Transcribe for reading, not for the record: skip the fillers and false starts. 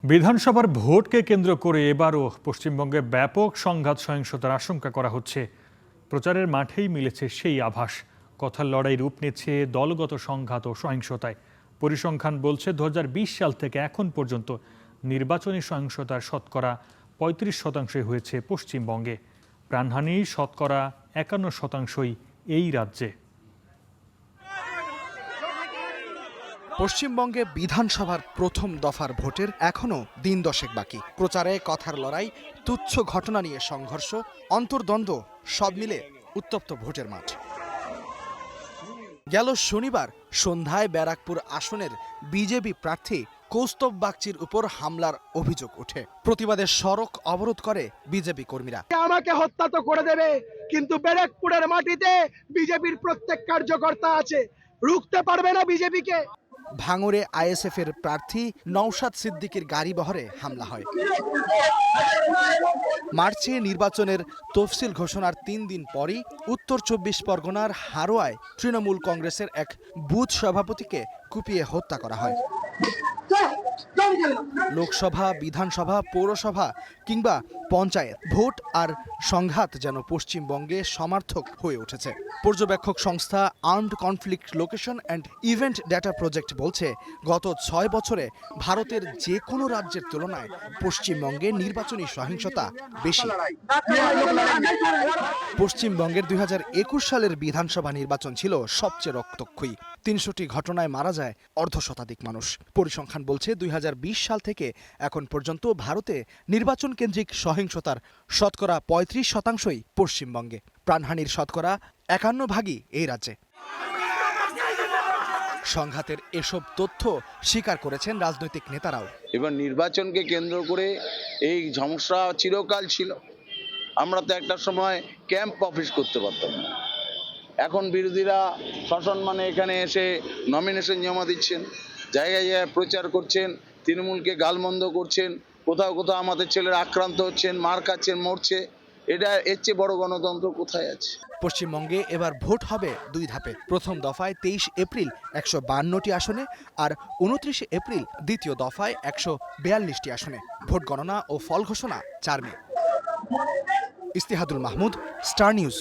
বিধানসভার ভোটকে কেন্দ্র করে এবারও পশ্চিমবঙ্গে ব্যাপক সংঘাত সহিংসতার আশঙ্কা করা হচ্ছে। প্রচারের মাঠেই মিলেছে সেই আভাস। কথার লড়াই রূপ নিচ্ছে দলগত সংঘাত ও সহিংসতায়। পরিসংখ্যান বলছে 2020 সাল থেকে এখন পর্যন্ত নির্বাচনী সহিংসতার শতকরা 35% হয়েছে পশ্চিমবঙ্গে। প্রাণহানি শতকরা 51% এই রাজ্যে। পশ্চিমবঙ্গে বিধানসভার প্রথম দফার ভোটের এখনও দিন দশেক বাকি। প্রচারে কথার লড়াই, তুচ্ছ ঘটনা নিয়ে সংঘর্ষ, অন্তর্দ্বন্দ্ব সব মিলে উত্তপ্ত ভোটের মাঠ। গেল শনিবার সন্ধ্যায় ব্যারাকপুর আসনের বিজেপি প্রার্থী কৌস্তব বাগচির উপর হামলার অভিযোগ ওঠে। প্রতিবাদে সড়ক অবরোধ করে বিজেপি কর্মীরা। আমাকে হত্যা তো করে দেবে, কিন্তু ব্যারাকপুরের মাটিতে বিজেপির প্রত্যেক কার্যকর্তা আছে, রুখতে পারবে না বিজেপিকে। ভাঙড়ে আইএসএফ এর প্রার্থী নওশাদ সিদ্দিকীর গাড়ি বহরে হামলা হয়। মার্চে নির্বাচনের তফসিল ঘোষণার 3 দিন পরই উত্তর 24 পরগনার হারোয়ায় তৃণমূল কংগ্রেসের এক বুথ সভাপতিকে কুপিয়ে হত্যা করা হয়। লোকসভা, বিধানসভা, পৌরসভা কিংবা পঞ্চায়েত ভোট আর সংঘাত যেন পশ্চিমবঙ্গে সমার্থক হয়ে উঠেছে। পর্যবেক্ষক সংস্থা armed conflict location and event data project বলছে, গত 6 বছরে ভারতের যে কোনো রাজ্যের তুলনায় পশ্চিমবঙ্গে নির্বাচনী সহিংসতা বেশি। পশ্চিমবঙ্গের 2021 সালের বিধানসভা নির্বাচন ছিল সবচেয়ে রক্তক্ষয়ী। 300টি ঘটনায় মারা যায় অর্ধশতাধিক মানুষ। পরিসংখ্যান বলছে 2020 সাল থেকে এখন পর্যন্ত ভারতে নির্বাচন কেন্দ্রিক সহিংসতার শতকরা 35%ই পশ্চিমবঙ্গে। প্রাণহানির শতকরা 51% এই রাজ্যে। সংঘাতের এসব তথ্য স্বীকার করেছেন রাজনৈতিক নেতারাও। এবার নির্বাচনকে কেন্দ্র করে এই সমস্যা চিরকাল ছিল। আমরা তো একটা সময় ক্যাম্প অফিস করতে পারতাম না। এখন বিরোধীরা সসম্মানে এখানে এসে নমিনেশন জমা দিচ্ছেন, জায়গায় জায়গায় প্রচার করছেন, তৃণমূলকে গালমন্দ করছেন, কোথাও কোথাও আমাদের ছেলেরা আক্রান্ত হচ্ছেন, মার খাচ্ছেন, মরছে। এটা এর চেয়ে বড় গণতন্ত্র কোথায় আছে? পশ্চিমবঙ্গে এবার ভোট হবে 2 ধাপে। প্রথম দফায় 23 এপ্রিল 152টি আসনে, আর 29 এপ্রিল দ্বিতীয় দফায় 142টি আসনে। ভোট গণনা ও ফল ঘোষণা 4 মে। ইস্তেহাদুল মাহমুদ, স্টার নিউজ।